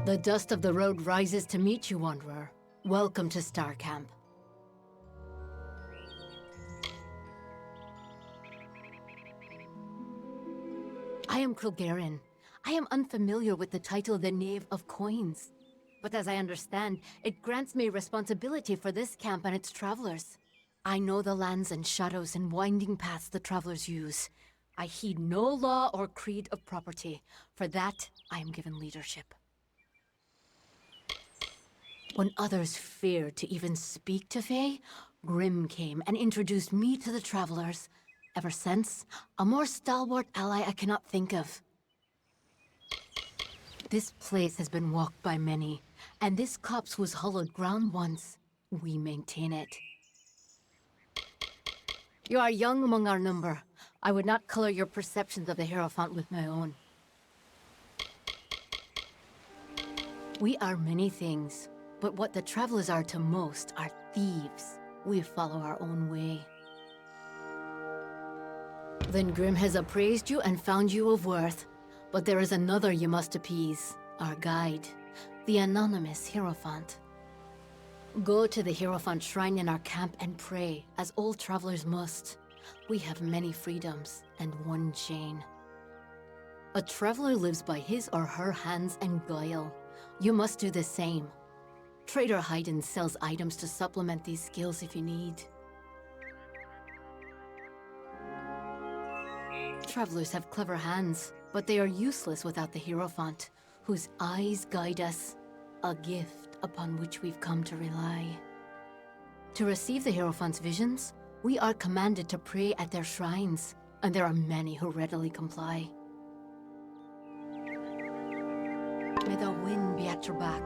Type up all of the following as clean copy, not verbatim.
The dust of the road rises to meet you, Wanderer. Welcome to Star Camp. I am Krilgarin. I am unfamiliar with the title the Knave of Coins. But as I understand, it grants me responsibility for this camp and its travelers. I know the lands and shadows and winding paths the travelers use. I heed no law or creed of property. For that, I am given leadership. When others feared to even speak to Fae, Grim came and introduced me to the travelers. Ever since, a more stalwart ally I cannot think of. This place has been walked by many, and this copse was hollowed ground once. We maintain it. You are young among our number. I would not color your perceptions of the Hierophant with my own. We are many things, but what the travelers are to most are thieves. We follow our own way. Then Grim has appraised you and found you of worth. But there is another you must appease, our guide, the anonymous Hierophant. Go to the Hierophant shrine in our camp and pray, as all travelers must. We have many freedoms and one chain. A traveler lives by his or her hands and guile. You must do the same. Trader Haydn sells items to supplement these skills if you need. Travelers have clever hands, but they are useless without the Hierophant, whose eyes guide us, a gift upon which we've come to rely. To receive the Hierophant's visions, we are commanded to pray at their shrines, and there are many who readily comply. May the wind be at your back.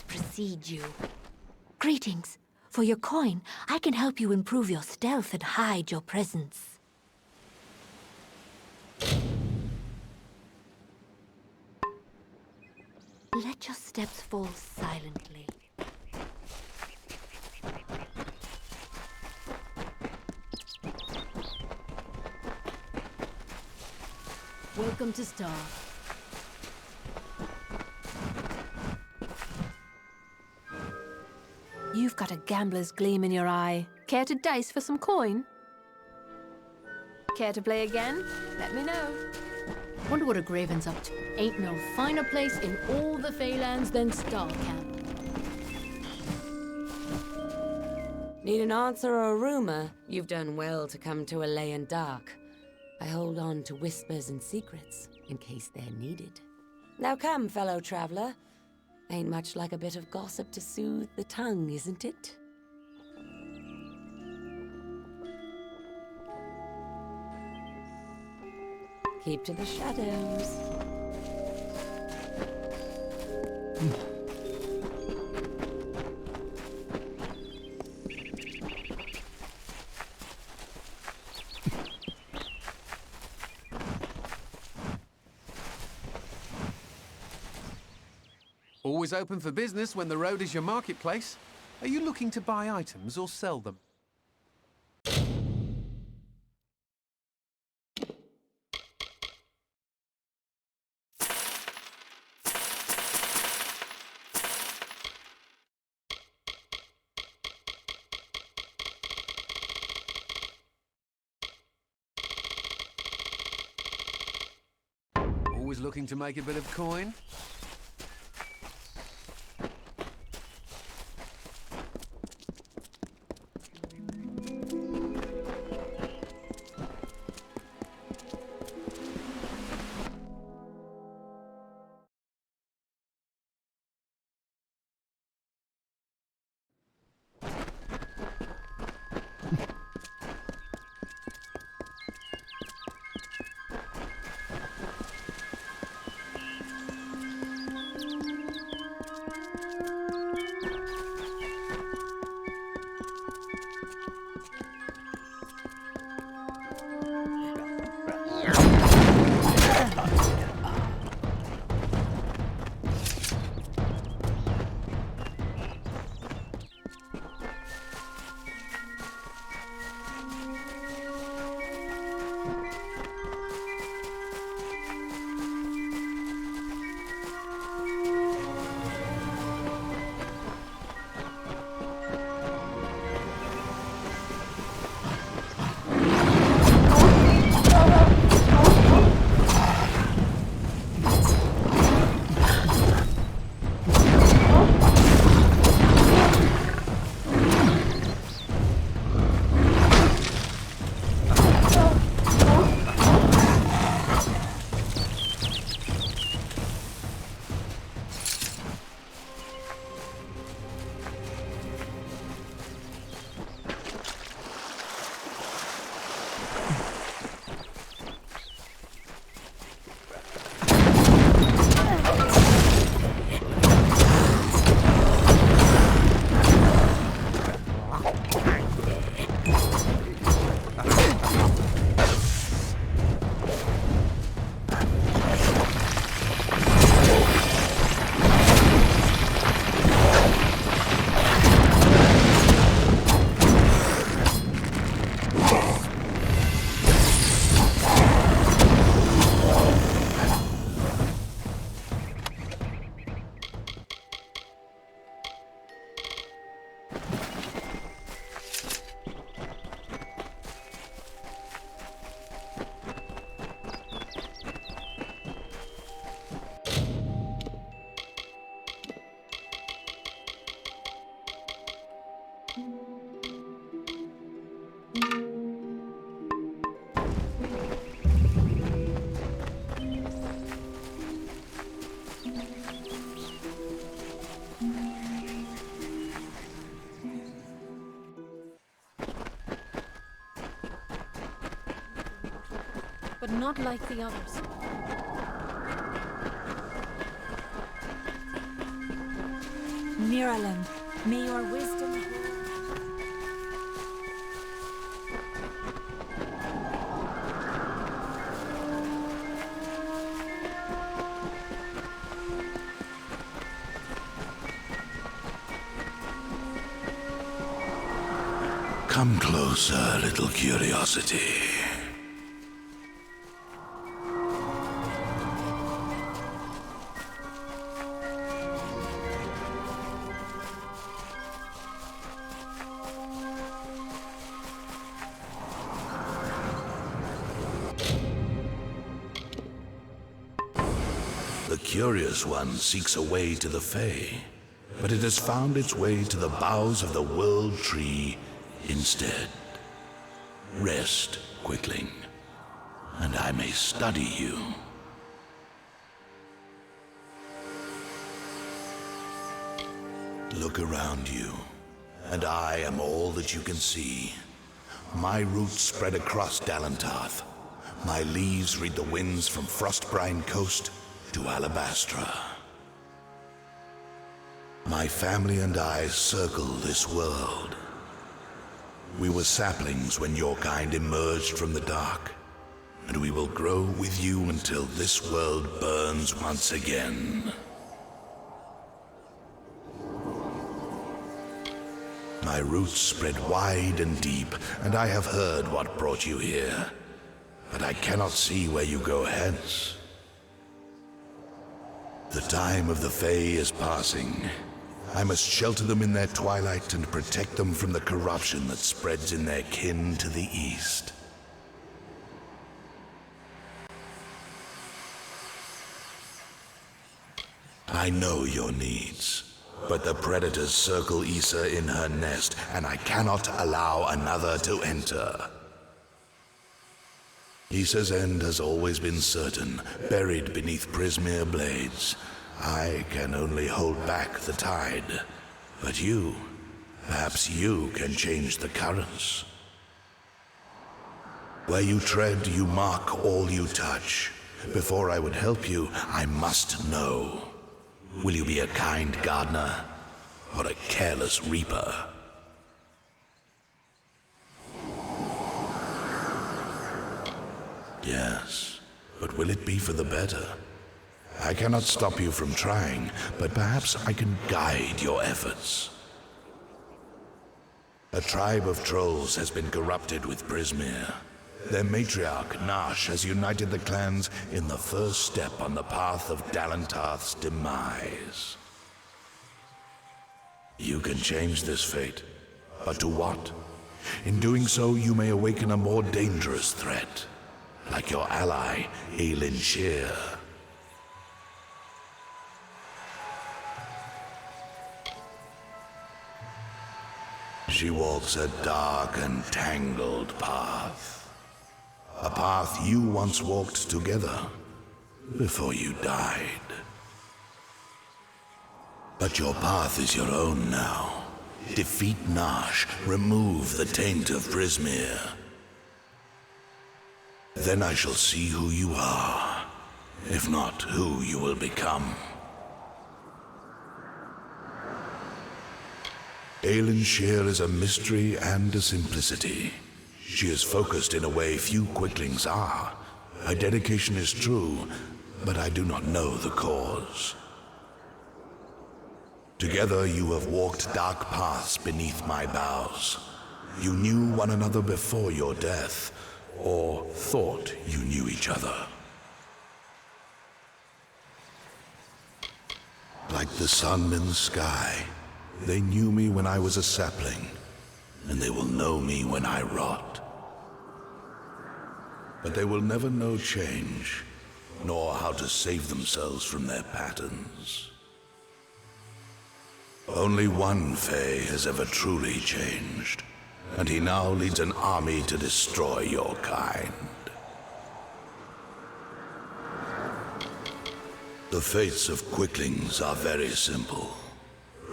Precede you. Greetings. For your coin, I can help you improve your stealth and hide your presence. Let your steps fall silently. Welcome to Star. You've got a gambler's gleam in your eye. Care to dice for some coin? Care to play again? Let me know. Wonder what a Graven's up to. Ain't no finer place in all the Feylands than Star Camp. Need an answer or a rumor? You've done well to come to Alayan Dark. I hold on to whispers and secrets in case they're needed. Now come, fellow traveler. Ain't much like a bit of gossip to soothe the tongue, isn't it? Keep to the shadows. Always open for business when the road is your marketplace. Are you looking to buy items or sell them? Always looking to make a bit of coin? But not like the others. Miralem, may your wisdom... Come closer, little curiosity. The curious one seeks a way to the Fae, but it has found its way to the boughs of the World Tree instead. Rest, Quickling, and I may study you. Look around you, and I am all that you can see. My roots spread across Dalantarth. My leaves read the winds from Frostbrine Coast to Alabastra. My family and I circle this world. We were saplings when your kind emerged from the dark, and we will grow with you until this world burns once again. My roots spread wide and deep, and I have heard what brought you here, but I cannot see where you go hence. The time of the Fae is passing. I must shelter them in their twilight and protect them from the corruption that spreads in their kin to the east. I know your needs, but the predators circle Issa in her nest, and I cannot allow another to enter. Issa's end has always been certain, buried beneath Prismere blades. I can only hold back the tide, but you, perhaps you can change the currents. Where you tread, you mark all you touch. Before I would help you, I must know. Will you be a kind gardener or a careless reaper? Yes, but will it be for the better? I cannot stop you from trying, but perhaps I can guide your efforts. A tribe of trolls has been corrupted with Prismere. Their matriarch, Nash, has united the clans in the first step on the path of Dalantarth's demise. You can change this fate, but to what? In doing so, you may awaken a more dangerous threat, like your ally, Aelin Shear. She walks a dark and tangled path. A path you once walked together before you died. But your path is your own now. Defeat Nash, remove the taint of Prismere. Then I shall see who you are, if not who you will become. Aelin Shear is a mystery and a simplicity. She is focused in a way few Quicklings are. Her dedication is true, but I do not know the cause. Together you have walked dark paths beneath my boughs. You knew one another before your death, or thought you knew each other. Like the sun in the sky, they knew me when I was a sapling, and they will know me when I rot. But they will never know change, nor how to save themselves from their patterns. Only one Fae has ever truly changed, and he now leads an army to destroy your kind. The fates of quicklings are very simple.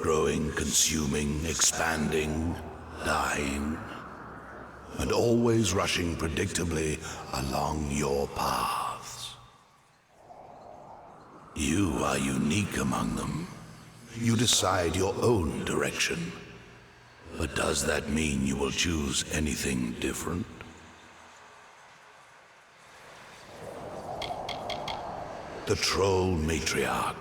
Growing, consuming, expanding, dying, and always rushing predictably along your paths. You are unique among them. You decide your own direction. But does that mean you will choose anything different? The Troll Matriarch.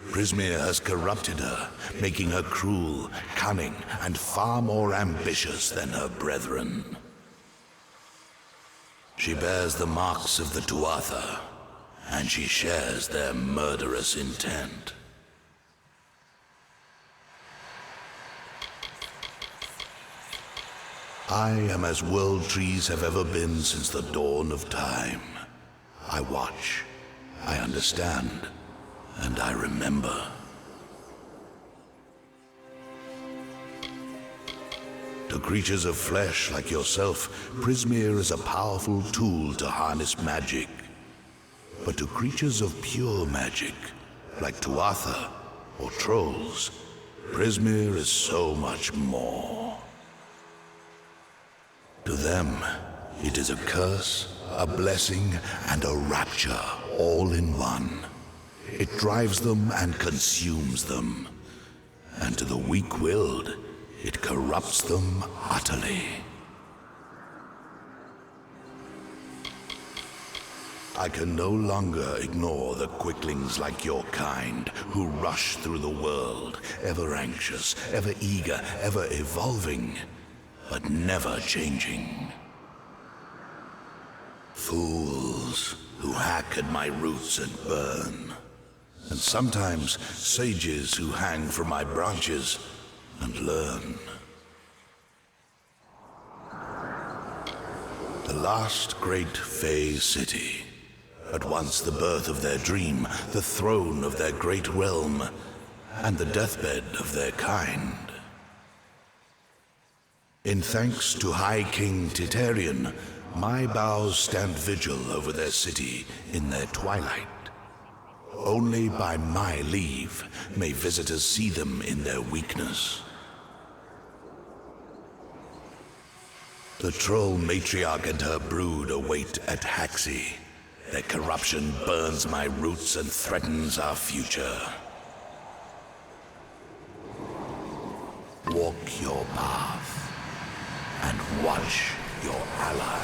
Prismeer has corrupted her, making her cruel, cunning, and far more ambitious than her brethren. She bears the marks of the Tuatha, and she shares their murderous intent. I am as world trees have ever been since the dawn of time. I watch, I understand, and I remember. To creatures of flesh like yourself, Prismeer is a powerful tool to harness magic. But to creatures of pure magic, like Tuatha or trolls, Prismeer is so much more. To them, it is a curse, a blessing, and a rapture all in one. It drives them and consumes them. And to the weak-willed, it corrupts them utterly. I can no longer ignore the quicklings like your kind, who rush through the world, ever anxious, ever eager, ever evolving, but never changing. Fools who hack at my roots and burn. And sometimes sages who hang from my branches and learn. The last great Fae city, at once the birth of their dream, the throne of their great realm, and the deathbed of their kind. In thanks to High King Titarian, my boughs stand vigil over their city in their twilight. Only by my leave may visitors see them in their weakness. The Troll Matriarch and her brood await at Haxi. Their corruption burns my roots and threatens our future. Walk your path and watch your ally.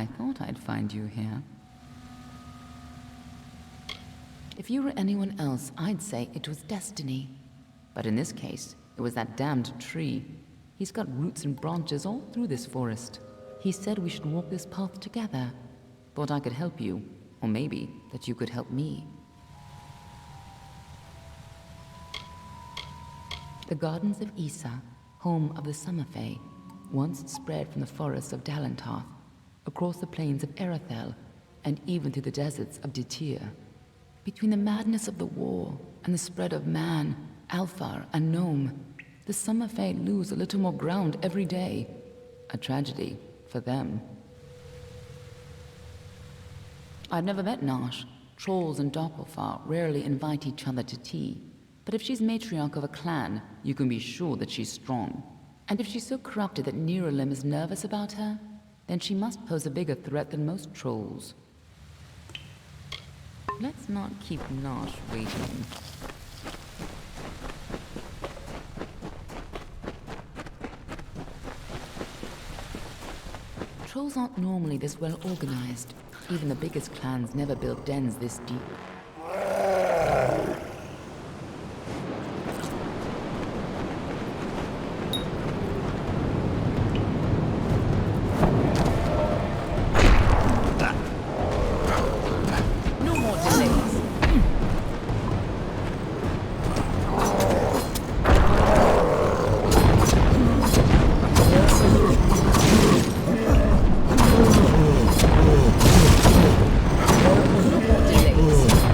I thought I'd find you here. If you were anyone else, I'd say it was destiny. But in this case, it was that damned tree. He's got roots and branches all through this forest. He said we should walk this path together. Thought I could help you, or maybe that you could help me. The Gardens of Issa, home of the Summer Fae, once spread from the forests of Dalentarth, across the plains of Erethel, and even through the deserts of Ditir. Between the madness of the war and the spread of man, Alfar, and Nome, the Summer Fae lose a little more ground every day. A tragedy for them. I've never met Nash. Trolls and Doppelfar rarely invite each other to tea. But if she's matriarch of a clan, you can be sure that she's strong. And if she's so corrupted that Neeralim is nervous about her, then she must pose a bigger threat than most trolls. Let's not keep Nash waiting. Trolls aren't normally this well organized. Even the biggest clans never built dens this deep. Delays.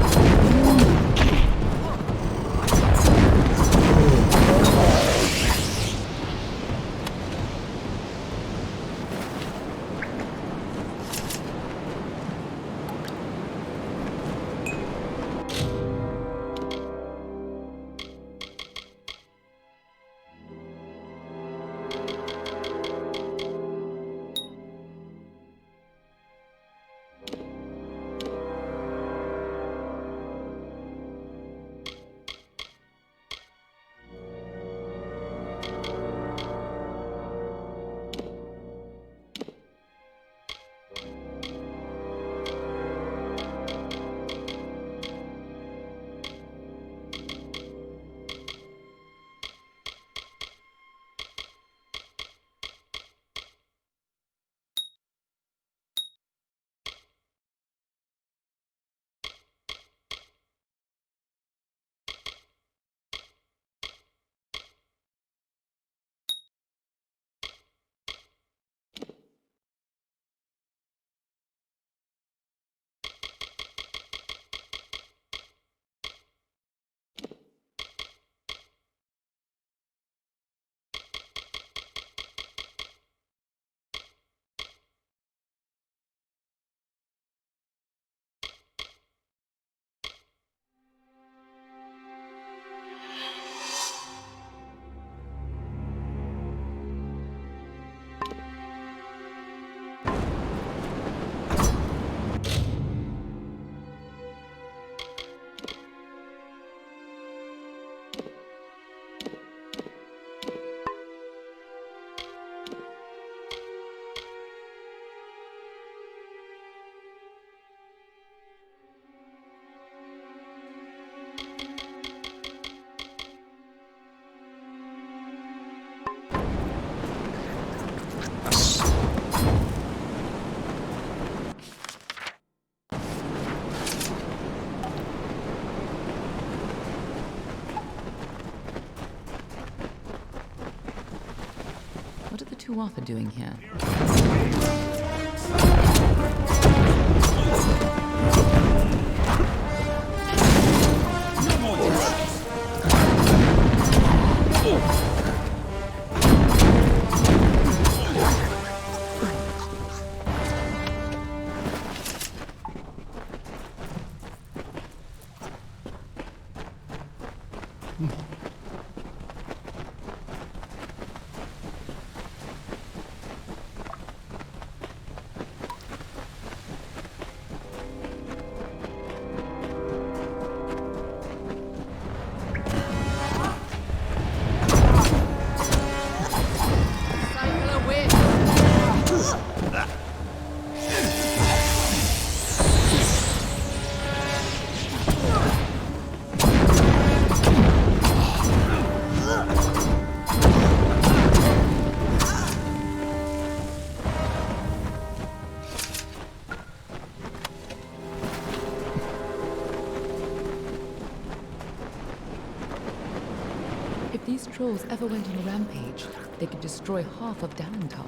What are the two Arthur doing here? If these trolls ever went on a rampage, they could destroy half of Dalentar.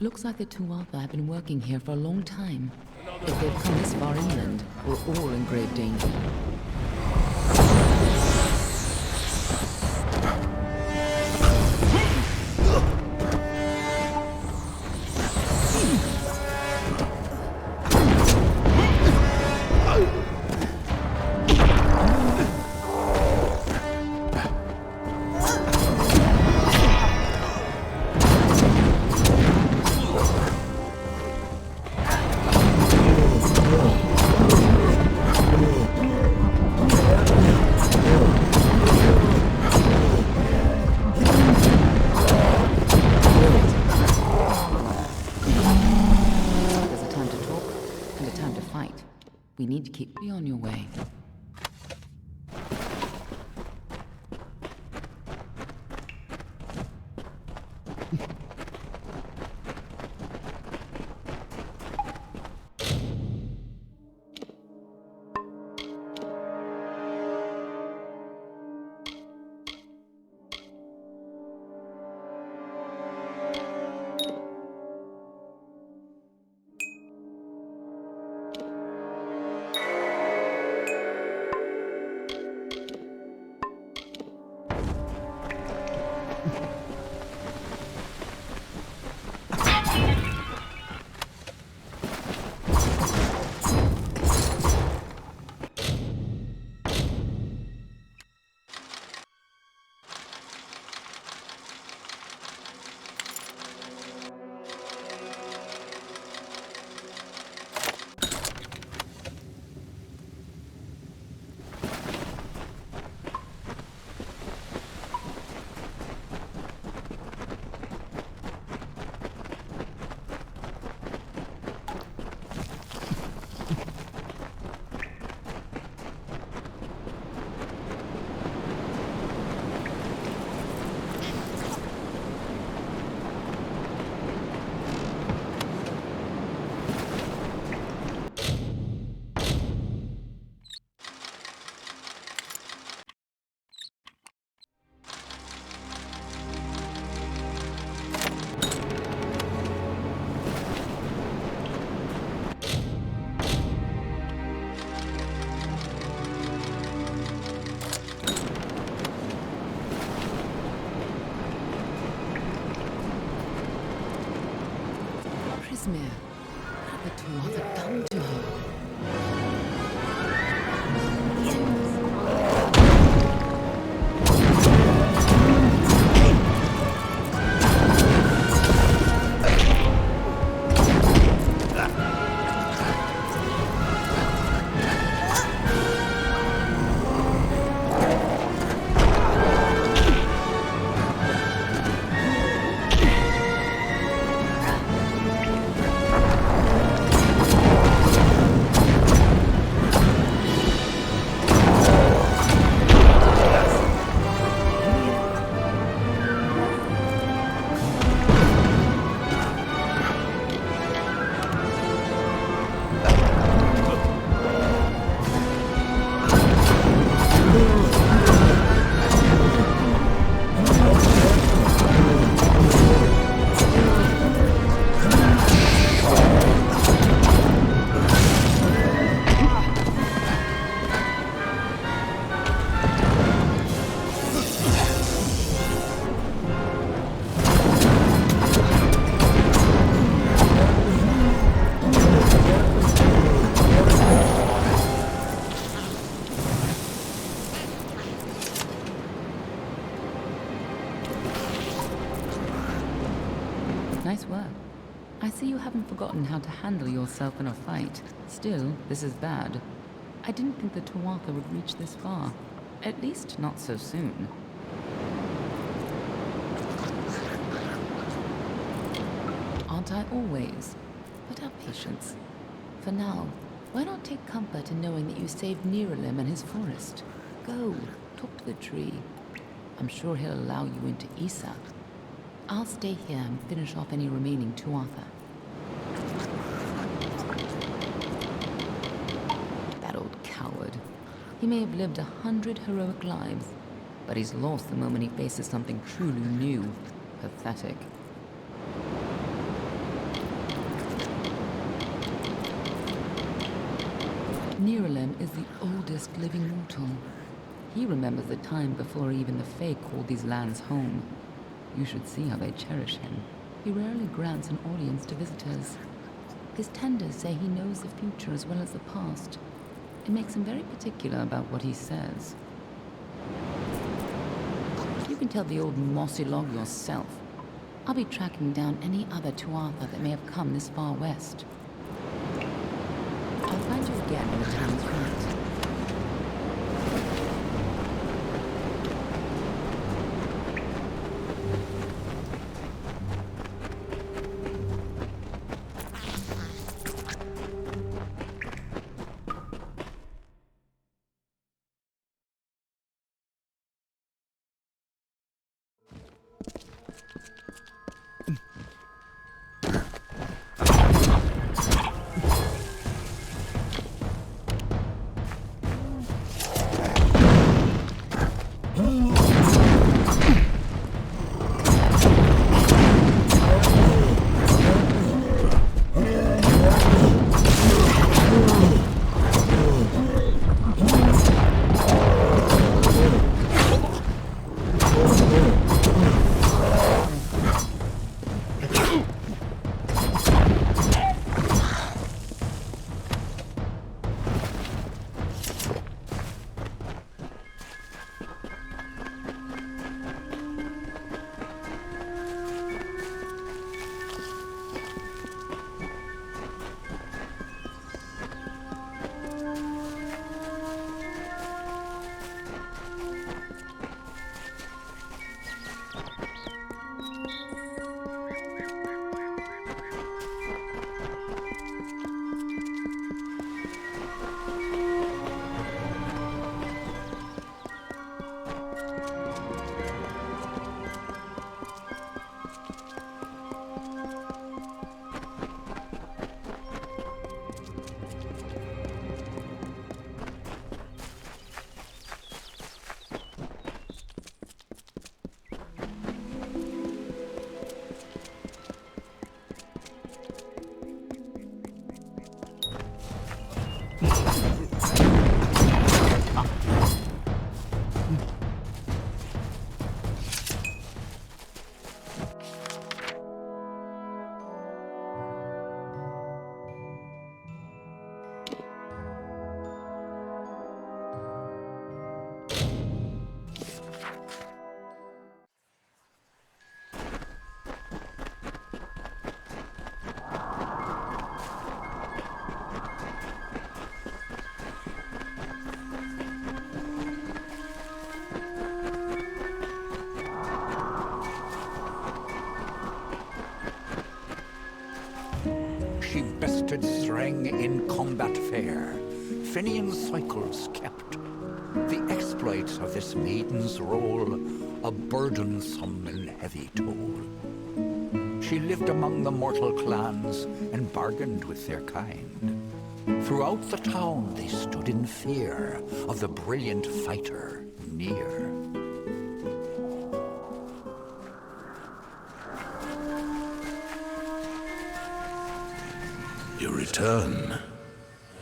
Looks like the Tuatha have been working here for a long time. If they've come this far inland, we're all in grave danger. We need to keep you on your way. Prismir, what have the Tuatha done to her? Nice work. I see you haven't forgotten how to handle yourself in a fight. Still, this is bad. I didn't think the Tuatha would reach this far. At least not so soon. Aren't I always? But have patience. For now, why not take comfort in knowing that you saved Niralim and his forest? Go, talk to the tree. I'm sure he'll allow you into Isa. I'll stay here and finish off any remaining Tuatha. That old coward. He may have lived 100 heroic lives, but he's lost the moment he faces something truly new. Pathetic. Nirelem is the oldest living mortal. He remembers the time before even the Fae called these lands home. You should see how they cherish him. He rarely grants an audience to visitors. His tenders say he knows the future as well as the past. It makes him very particular about what he says. You can tell the old mossy log yourself. I'll be tracking down any other Tuatha that may have come this far west. I'll find you again when the time is right. She bested Threng in combat fair, Finian cycles kept. The exploits of this maiden's role, a burdensome and heavy toll. She lived among the mortal clans and bargained with their kind. Throughout the town they stood in fear of the brilliant fighter near. You return,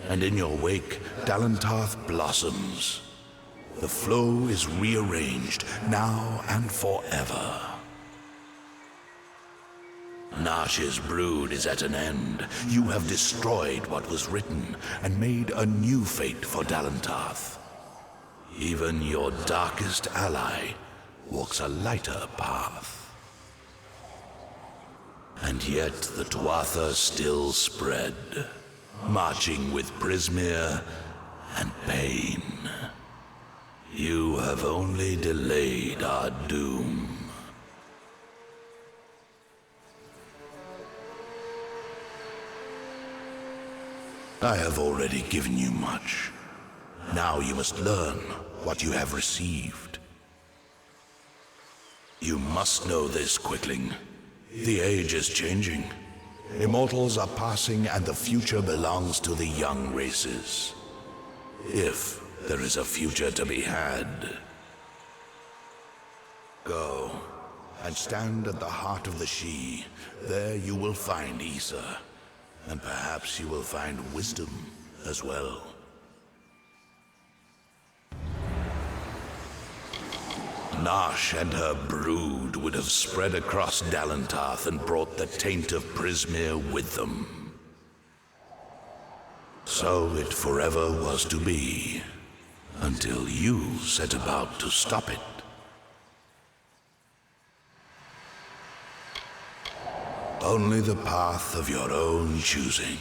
and in your wake, Dalentarth blossoms. The flow is rearranged, now and forever. Nash's brood is at an end. You have destroyed what was written, and made a new fate for Dalentarth. Even your darkest ally walks a lighter path. And yet the Tuatha still spread, marching with Prismere and pain. You have only delayed our doom. I have already given you much. Now you must learn what you have received. You must know this, Quickling. The age is changing. Immortals are passing, and the future belongs to the young races. If there is a future to be had. Go, and stand at the heart of the She. There you will find Issa, and perhaps you will find wisdom as well. Nash and her brood would have spread across Dalentarth and brought the taint of Prismere with them. So it forever was to be, until you set about to stop it. Only the path of your own choosing.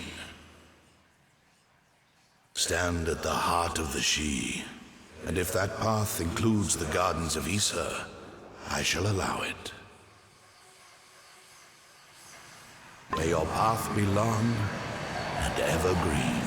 Stand at the heart of the She, and if that path includes the Gardens of Issa, I shall allow it. May your path be long and evergreen.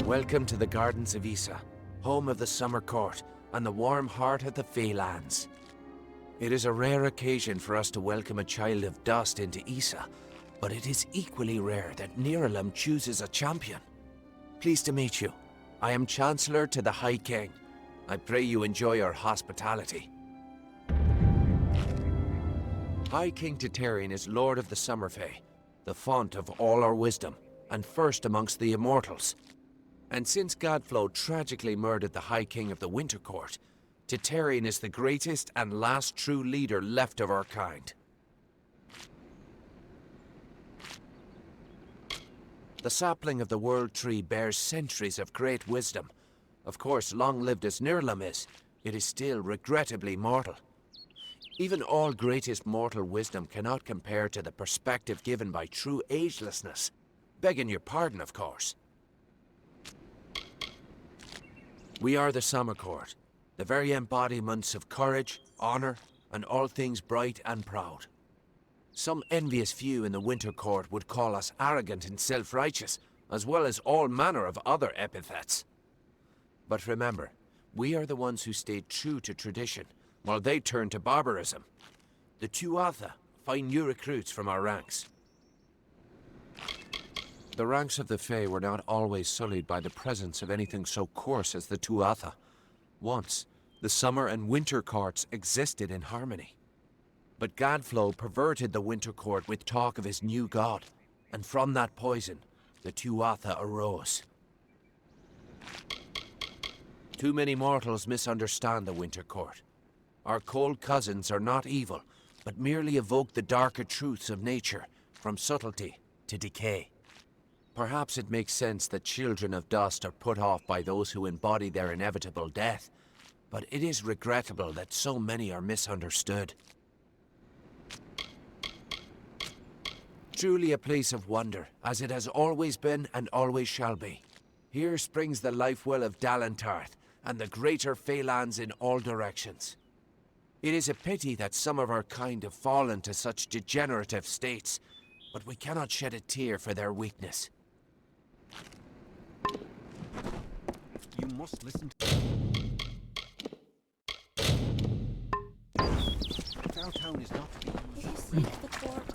Welcome to the Gardens of Issa, home of the Summer Court and the warm heart of the Feylands. It is a rare occasion for us to welcome a child of dust into Issa, but it is equally rare that Niralam chooses a champion. Pleased to meet you. I am Chancellor to the High King. I pray you enjoy our hospitality. High King Titarian is Lord of the Summerfey, the font of all our wisdom, and first amongst the immortals. And since Godflow tragically murdered the High King of the Winter Court, Titarian is the greatest and last true leader left of our kind. The sapling of the World Tree bears centuries of great wisdom. Of course, long-lived as Nirlam is, it is still regrettably mortal. Even all greatest mortal wisdom cannot compare to the perspective given by true agelessness. Begging your pardon, of course. We are the Summer Court, the very embodiments of courage, honor, and all things bright and proud. Some envious few in the Winter Court would call us arrogant and self-righteous, as well as all manner of other epithets. But remember, we are the ones who stayed true to tradition, while they turned to barbarism. The Tuatha find new recruits from our ranks. The ranks of the Fae were not always sullied by the presence of anything so coarse as the Tuatha. Once, the Summer and Winter Courts existed in harmony. But Gadflow perverted the Winter Court with talk of his new god, and from that poison, the Tuatha arose. Too many mortals misunderstand the Winter Court. Our cold cousins are not evil, but merely evoke the darker truths of nature, from subtlety to decay. Perhaps it makes sense that children of dust are put off by those who embody their inevitable death, but it is regrettable that so many are misunderstood. Truly a place of wonder, as it has always been and always shall be. Here springs the life well of Dalentarth, and the greater Phalanx in all directions. It is a pity that some of our kind have fallen to such degenerative states, but we cannot shed a tear for their weakness. You must listen to... Our town is not to be used. Did you seek the court